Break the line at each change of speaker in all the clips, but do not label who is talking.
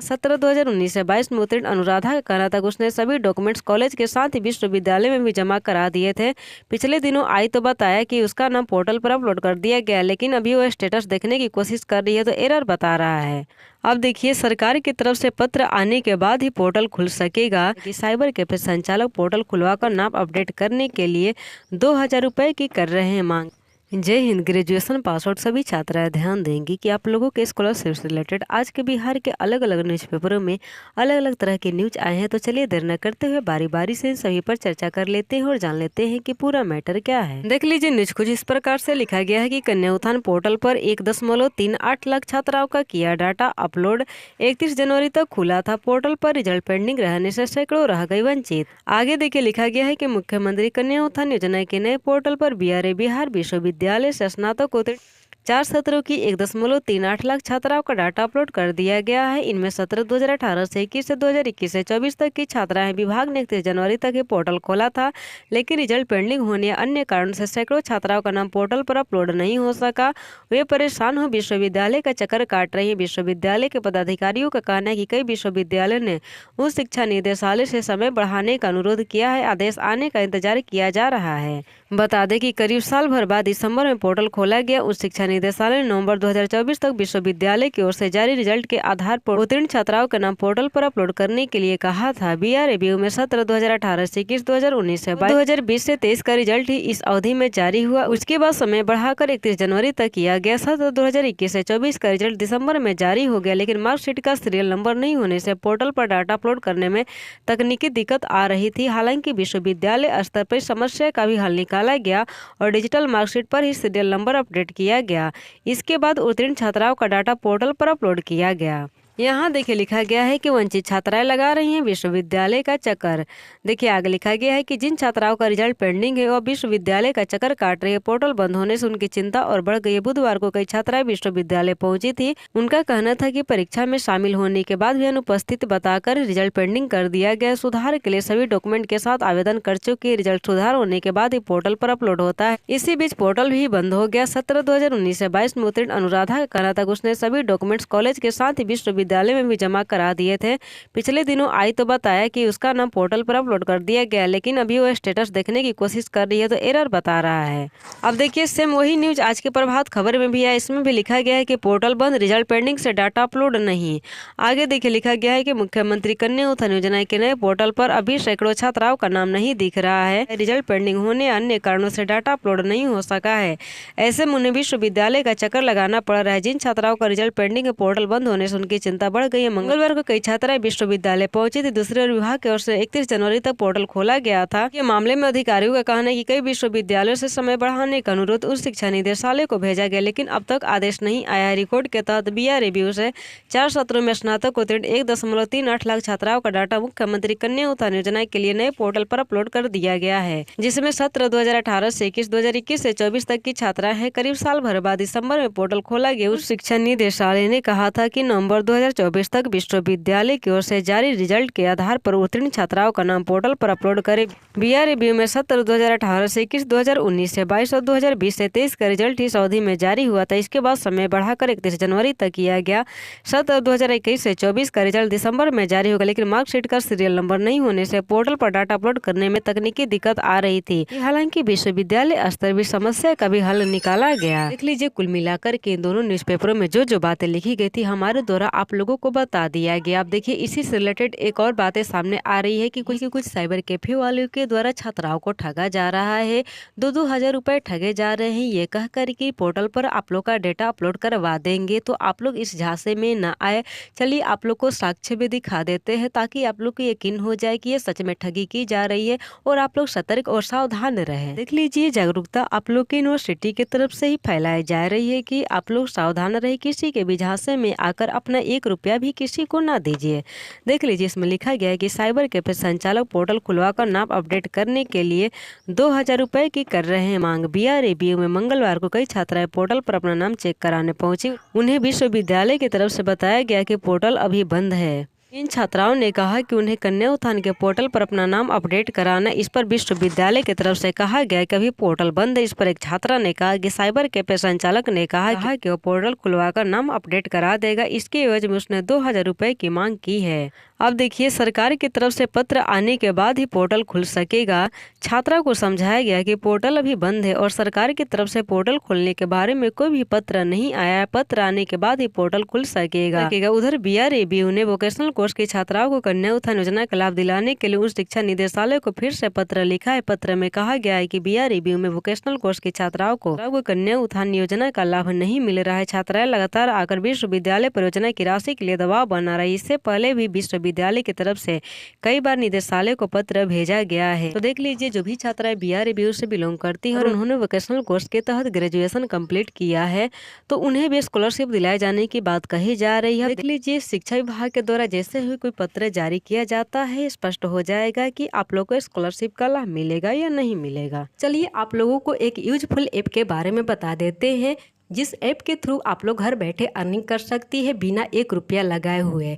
सत्र 2019 से 22 में उत्तीर्ण अनुराधा का कहना था कि उसने सभी डॉक्यूमेंट्स कॉलेज के साथ ही विश्वविद्यालय में भी जमा करा दिए थे। पिछले दिनों आई तो बताया कि उसका नाम पोर्टल पर अपलोड कर दिया गया, लेकिन अभी वो स्टेटस देखने की कोशिश कर रही है तो एरर बता रहा है। अब देखिए, सरकार की तरफ से पत्र आने के बाद ही पोर्टल खुल सकेगा कि साइबर कैफे संचालक पोर्टल खुलवाकर नाम अपडेट करने के लिए 2,000 रुपए की कर रहे हैं मांग। जय हिंद। ग्रेजुएशन पास आउट सभी छात्राएं ध्यान देंगी कि आप लोगों के स्कॉलरशिप से रिलेटेड आज के बिहार के अलग अलग न्यूज़पेपरों में अलग अलग तरह के न्यूज आए हैं। तो चलिए देर न करते हुए बारी बारी से इन सभी पर चर्चा कर लेते हैं और जान लेते हैं कि पूरा मैटर क्या है। देख लीजिए, न्यूज कुछ इस प्रकार से लिखा गया है कि कन्या उत्थान पोर्टल पर 1.38 लाख छात्राओं का किया डाटा अपलोड। 31 जनवरी तक खुला था पोर्टल पर, रिजल्ट पेंडिंग रहने से सैकड़ों रह गई वंचित। आगे देखिए, लिखा गया है कि मुख्यमंत्री कन्या उत्थान योजना के नए पोर्टल पर बिहार विश्वविद्यालय से स्नातक उत्तीर्ण 4 सत्रों की 1.38 लाख छात्राओं का डाटा अपलोड कर दिया गया है। इनमें सत्र 2018 से 21 से 2021 से 24 तक की छात्राएं। विभाग ने 31 जनवरी तक ये पोर्टल खोला था, लेकिन रिजल्ट पेंडिंग होने या अन्य कारण से सैकड़ों छात्राओं का नाम पोर्टल पर अपलोड नहीं हो सका। वे परेशान हो विश्वविद्यालय का चक्कर काट रही है। विश्वविद्यालय के पदाधिकारियों का कहना है कि कई विश्वविद्यालय ने उच्च शिक्षा निदेशालय से समय बढ़ाने का अनुरोध किया है। आदेश आने का इंतजार किया जा रहा है। बता दें कि करीब साल भर बाद दिसंबर में पोर्टल खोला गया। उच्च शिक्षा निदेशालय ने नवंबर 2024 तक विश्वविद्यालय की ओर से जारी रिजल्ट के आधार पर उत्तीर्ण छात्राओं के नाम पोर्टल पर अपलोड करने के लिए कहा था। BRABU में सत्र 2018 से 21, 2019 से 2020 से 23 का रिजल्ट ही इस अवधि में जारी हुआ। उसके बाद समय बढ़ाकर 31 जनवरी तक किया गया। सत्र 2021 से 24 का रिजल्ट दिसंबर में जारी हो गया, लेकिन मार्कशीट का सीरियल नंबर नहीं होने से पोर्टल पर डाटा अपलोड करने में तकनीकी दिक्कत आ रही थी। हालांकि विश्वविद्यालय स्तर पर समस्या का भी हल निकाला गया और डिजिटल मार्कशीट पर ही सीरियल नंबर अपडेट किया गया। इसके बाद उत्तीर्ण छात्राओं का डाटा पोर्टल पर अपलोड किया गया। यहाँ देखिए, लिखा गया है कि वंचित छात्राएं लगा रही हैं विश्वविद्यालय का चक्कर। देखिए, आगे लिखा गया है कि जिन छात्राओं का रिजल्ट पेंडिंग है वह विश्वविद्यालय का चक्कर काट रही है। पोर्टल बंद होने से उनकी चिंता और बढ़ गई है। बुधवार को कई छात्राएं विश्वविद्यालय पहुंची थी। उनका कहना था कि परीक्षा में शामिल होने के बाद भी अनुपस्थित बताकर रिजल्ट पेंडिंग कर दिया गया। सुधार के लिए सभी डॉक्यूमेंट के साथ आवेदन कर चुके। रिजल्ट सुधार होने के बाद ही पोर्टल पर अपलोड होता है। इसी बीच पोर्टल भी बंद हो गया। सत्र 2019 से 22 में उत्तीर्ण अनुराधा का कहना था कि उसने सभी डॉक्यूमेंट्स कॉलेज के साथ ही विश्वविद्यालय में भी जमा करा दिए थे। पिछले दिनों आई तो बताया कि उसका नाम पोर्टल पर अपलोड कर दिया गया, लेकिन अभी वो स्टेटस देखने की कोशिश कर रही है तो एरर बता रहा है। अब देखिए, सेम वही न्यूज आज के प्रभात खबर में भी है। इसमें भी लिखा गया है कि पोर्टल बंद, रिजल्ट पेंडिंग से डाटा अपलोड नहीं। आगे देखिए, लिखा गया है कि मुख्यमंत्री कन्या उत्थान योजना के नए पोर्टल पर अभी सैकड़ों छात्राओं का नाम नहीं दिख रहा है। रिजल्ट पेंडिंग होने या अन्य कारणों से डाटा अपलोड नहीं हो सका है। ऐसे में उन्हें विश्वविद्यालय का चक्कर लगाना पड़ रहा है। जिन छात्राओं का रिजल्ट पेंडिंग है, पोर्टल बंद होने से उनकी चिंता बढ़ गई है। मंगलवार को कई छात्राएं विश्वविद्यालय पहुंची थी। दूसरे ओर विभाग की ओर से 31 जनवरी तक पोर्टल खोला गया था। ये मामले में अधिकारियों का कहना है कि कई विश्वविद्यालयों से समय बढ़ाने का अनुरोध उच्च शिक्षा निदेशालय को भेजा गया, लेकिन अब तक आदेश नहीं आया। रिकॉर्ड के तहत BRABU से 4 सत्रों में स्नातक उत्तीर्ण 1.38 लाख छात्राओं का डाटा मुख्यमंत्री कन्या उत्थान योजना के लिए नए पोर्टल पर अपलोड कर दिया गया है, जिसमें सत्र 2018 से 21, 2021 से 24 तक की छात्राएं हैं। करीब साल भर बाद दिसंबर में पोर्टल खोला गया। उच्च शिक्षा निदेशालय ने कहा था कि नवंबर 2024 तक विश्वविद्यालय की ओर से जारी रिजल्ट के आधार पर उत्तीर्ण छात्राओं का नाम पोर्टल पर अपलोड करें। BRABU में सत्र 2018 से 21, 2019 से 22 और 2020 से 23 का रिजल्ट इस अवधि में जारी हुआ था। इसके बाद समय बढ़ाकर 31 जनवरी तक किया गया। सत्र 2021 से 24 का रिजल्ट दिसंबर में जारी होगा, लेकिन मार्कशीट का सीरियल नंबर नहीं होने से पोर्टल पर डाटा अपलोड करने में तकनीकी दिक्कत आ रही थी। हालांकि विश्वविद्यालय स्तर भी समस्या का भी हल निकाला गया। देख लीजिए, कुल मिलाकर के इन दोनों न्यूज़पेपरों में जो बातें लिखी गई थी हमारे द्वारा आप लोगों को बता दिया गया। अब देखिए, इसी से रिलेटेड एक और बातें सामने आ रही है कि कुछ साइबर कैफे वालों के द्वारा छात्राओं को ठगा जा रहा है। 2-2 हजार रुपए ठगे जा रहे हैं, ये कहकर कि पोर्टल पर आप लोग का डेटा अपलोड करवा देंगे। तो आप लोग इस झांसे में न आए। चलिए आप लोग को साक्ष्य भी दिखा देते हैं, ताकि आप लोग को यकीन हो जाए कि ये सच में ठगी की जा रही है और आप लोग सतर्क और सावधान रहे। देख लीजिए, जागरूकता आप लोग की यूनिवर्सिटी की तरफ से ही फैलाई जा रही है कि आप लोग सावधान रहे। किसी के भी झांसे में आकर अपना 1 रुपया भी किसी को ना दीजिए। देख लीजिए, इसमें लिखा गया है कि साइबर कैफे संचालक पोर्टल खुलवाकर नाम अपडेट करने के लिए 2,000 रुपए की कर रहे हैं मांग। BRABU में मंगलवार को कई छात्राएं पोर्टल पर अपना नाम चेक कराने पहुंची। उन्हें विश्वविद्यालय की तरफ से बताया गया कि पोर्टल अभी बंद है। इन छात्राओं ने कहा कि उन्हें कन्या उत्थान के पोर्टल पर अपना नाम अपडेट कराना, इस पर विश्वविद्यालय की तरफ से कहा गया कि अभी पोर्टल बंद है। इस पर एक छात्रा ने कहा कि साइबर कैफे संचालक ने कहा कि वो पोर्टल खुलवाकर नाम अपडेट करा देगा। इसके एवज में उसने 2000 रुपए की मांग की है। अब देखिए, सरकार की तरफ से पत्र आने के बाद ही पोर्टल खुल सकेगा। छात्रा को समझाया गया कि पोर्टल अभी बंद है और सरकार की तरफ से पोर्टल खोलने के बारे में कोई भी पत्र नहीं आया है। पत्र आने के बाद ही पोर्टल खुल सकेगा। उधर BRABU ने वोकेशनल कोर्स की छात्राओं को कन्या उत्थान योजना का लाभ दिलाने के लिए उच्च शिक्षा निदेशालय को फिर से पत्र लिखा है। पत्र में कहा गया है कि BRABU में वोकेशनल कोर्स की छात्राओं को कन्या उत्थान योजना का लाभ नहीं मिल रहा है। छात्राएं लगातार आकर विश्वविद्यालय परियोजना की राशि के लिए दबाव बना रही। इससे पहले भी विश्वविद्यालय की तरफ से कई बार निदेशालय को पत्र भेजा गया है। तो देख लीजिए, जो भी छात्राएं BRABU से बिलोंग करती है और उन्होंने वोकेशनल कोर्स के तहत ग्रेजुएशन कंप्लीट किया है, तो उन्हें भी स्कॉलरशिप दिलाए जाने की बात कही जा रही है। देख लीजिए, शिक्षा विभाग के द्वारा जैसे ही कोई पत्र जारी किया जाता है, स्पष्ट हो जाएगा कि आप लोगों को स्कॉलरशिप का लाभ मिलेगा या नहीं मिलेगा। चलिए, आप लोगों को एक यूजफुल ऐप के बारे में बता देते हैं, जिस ऐप के थ्रू आप लोग घर बैठे अर्निंग कर सकती है बिना 1 रुपया लगाए हुए।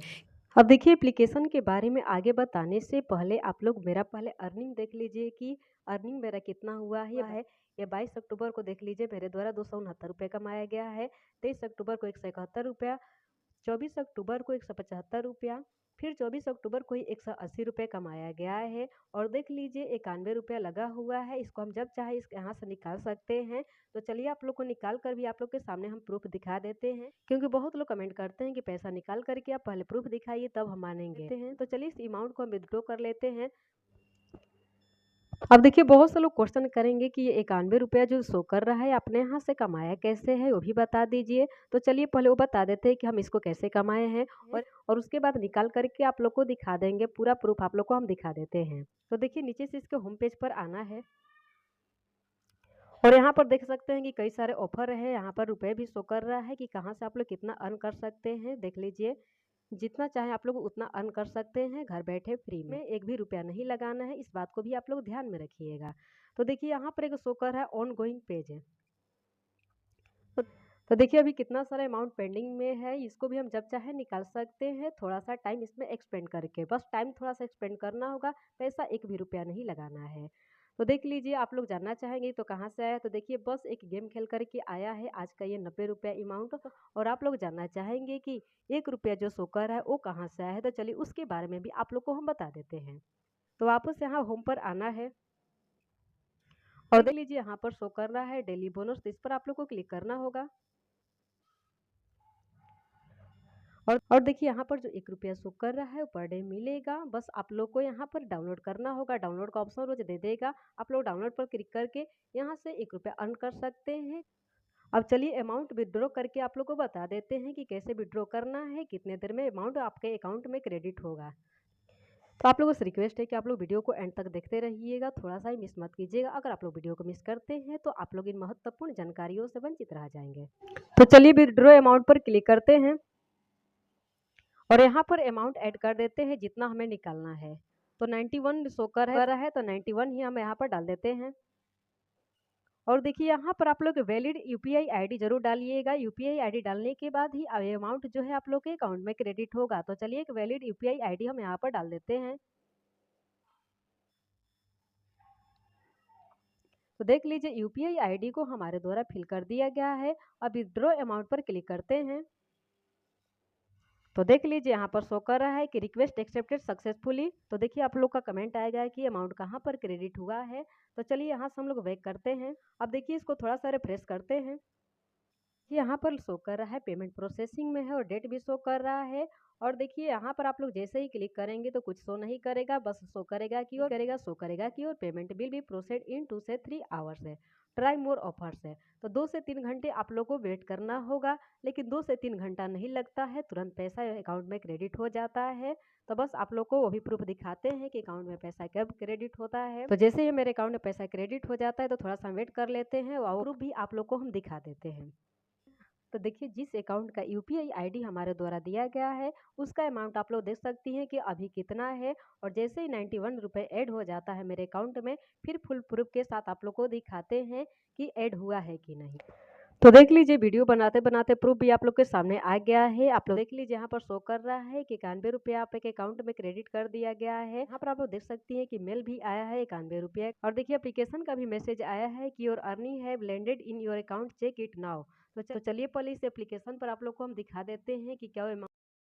अब देखिए, एप्लीकेशन के बारे में आगे बताने से पहले आप लोग मेरा पहले अर्निंग देख लीजिए कि अर्निंग मेरा कितना हुआ है। ये 22 अक्टूबर को देख लीजिए, मेरे द्वारा 269 रुपये कमाया गया है। 23 अक्टूबर को 171 रुपया, 24 अक्टूबर को 175 रुपया, फिर 24 अक्टूबर को ही 180 रुपये कमाया गया है। और देख लीजिए, 91 रुपया लगा हुआ है। इसको हम जब चाहे इस यहाँ से निकाल सकते हैं। तो चलिए, आप लोग को निकाल कर भी आप लोग के सामने हम प्रूफ दिखा देते हैं, क्योंकि बहुत लोग कमेंट करते हैं कि पैसा निकाल करके आप पहले प्रूफ दिखाइए तब हम मानेंगे। तो चलिए, इस अमाउंट को हम विथड्रॉ कर लेते हैं। अब देखिए, बहुत से लोग क्वेश्चन करेंगे कि ये 91 रुपया जो शो कर रहा है अपने यहाँ से कमाया कैसे है, वो भी बता दीजिए। तो चलिए, पहले वो बता देते हैं कि हम इसको कैसे कमाए हैं, और उसके बाद निकाल करके आप लोग को दिखा देंगे। पूरा प्रूफ आप लोग को हम दिखा देते हैं। तो देखिए, नीचे से इसके होम पेज पर आना है और यहाँ पर देख सकते हैं कि कई सारे ऑफर है। यहाँ पर रुपए भी शो कर रहा है कि कहाँ से आप लोग कितना अर्न कर सकते हैं। देख लीजिए, जितना चाहे आप लोग उतना अर्न कर सकते हैं घर बैठे फ्री में। 1 भी रुपया नहीं लगाना है, इस बात को भी आप लोग ध्यान में रखिएगा। तो देखिए, यहाँ पर एक शो कर है ऑन गोइंग पेज है। तो देखिए, अभी कितना सारा अमाउंट पेंडिंग में है। इसको भी हम जब चाहे निकाल सकते हैं, थोड़ा सा टाइम इसमें एक्सपेंड करके। बस टाइम थोड़ा सा एक्सपेंड करना होगा, पैसा 1 भी रुपया नहीं लगाना है। तो देख लीजिए, आप लोग जानना चाहेंगे तो कहाँ से आया। तो देखिए, बस एक गेम खेल करके आया है आज का ये 90 रुपया अमाउंट। और आप लोग जानना चाहेंगे कि 1 रुपया जो शो कर रहा है वो कहाँ से आया है। तो चलिए, उसके बारे में भी आप लोग को हम बता देते हैं। तो वापस यहाँ होम पर आना है और देख लीजिए, यहाँ पर शो कर रहा है डेली बोनस। तो इस पर आप लोग को क्लिक करना होगा और देखिए, यहाँ पर जो 1 रुपया शो कर रहा है वो पर डे मिलेगा। बस आप लोग को यहाँ पर डाउनलोड करना होगा। डाउनलोड का ऑप्शन रोज दे देगा। आप लोग डाउनलोड पर क्लिक करके यहाँ से 1 रुपया अर्न कर सकते हैं। अब चलिए, अमाउंट विड्रॉ करके आप लोग को बता देते हैं कि कैसे विड्रॉ करना है, कितने देर में अमाउंट आपके अकाउंट में क्रेडिट होगा। तो आप लोगों से रिक्वेस्ट है कि आप लोग वीडियो को एंड तक देखते रहिएगा, थोड़ा सा ही मिस मत कीजिएगा। अगर आप लोग वीडियो को मिस करते हैं तो आप लोग इन महत्वपूर्ण जानकारियों से वंचित रह जाएंगे। तो चलिए, विड्रॉ अमाउंट पर क्लिक करते हैं और यहाँ पर अमाउंट ऐड कर देते हैं जितना हमें निकालना है। तो 91 शो कर रहा है, तो 91 ही हम यहाँ पर डाल देते हैं। और देखिए, यहाँ पर आप लोग वैलिड यूपीआई आईडी जरूर डालिएगा। यूपीआई आईडी डालने के बाद ही अमाउंट जो है आप लोग के अकाउंट में क्रेडिट होगा। तो चलिए, एक वैलिड यूपीआई आईडी हम यहाँ पर डाल देते हैं। तो देख लीजिए, यूपीआई आईडी को हमारे द्वारा फिल कर दिया गया है। अब विथड्रॉ अमाउंट पर क्लिक करते हैं। तो देख लीजिए, यहाँ पर शो कर रहा है कि रिक्वेस्ट एक्सेप्टेड सक्सेसफुली। तो देखिए, आप लोग का कमेंट आएगा कि अमाउंट कहाँ पर क्रेडिट हुआ है। तो चलिए, यहाँ से हम लोग बैक करते हैं। अब देखिए, इसको थोड़ा सा रिफ्रेश करते हैं। यहाँ पर शो कर रहा है पेमेंट प्रोसेसिंग में है और डेट भी शो कर रहा है। और देखिए, यहाँ पर आप लोग जैसे ही क्लिक करेंगे तो कुछ शो नहीं करेगा, बस शो करेगा कि और पेमेंट विल बी प्रोसेड इन 2 से 3 आवर्स है। ट्राई मोर ऑफर्स है। तो 2 से 3 घंटे आप लोग को वेट करना होगा, लेकिन 2 से 3 घंटा नहीं लगता है, तुरंत पैसा अकाउंट में क्रेडिट हो जाता है। तो बस आप लोग को वो भी प्रूफ दिखाते हैं कि अकाउंट में पैसा कब क्रेडिट होता है। तो जैसे ही मेरे अकाउंट में पैसा क्रेडिट हो जाता है तो थोड़ा सा वेट कर लेते हैं और प्रूफ भी आप लोग को हम दिखा देते हैं। तो देखिए, जिस अकाउंट का यूपीआई आईडी हमारे द्वारा दिया गया है उसका अमाउंट आप लोग देख सकती हैं कि अभी कितना है। और जैसे ही 91 रुपये ऐड हो जाता है मेरे अकाउंट में, फिर फुल प्रूफ के साथ आप लोग को दिखाते हैं कि ऐड हुआ है कि नहीं। तो देख लीजिए वीडियो बनाते बनाते प्रूफ भी आप लोग के सामने आ गया है। आप लोग देख लीजिए यहाँ पर शो कर रहा है कि 91 रुपया आपके अकाउंट में क्रेडिट कर दिया गया है। यहाँ पर आप लोग देख सकती हैं कि मेल भी आया है 91 रुपया और देखिए एप्लीकेशन का भी मैसेज आया है कि your earning have landed in your account, check it now. तो चलिए पहले इस एप्लीकेशन पर आप लोग को हम दिखा देते हैं कि क्या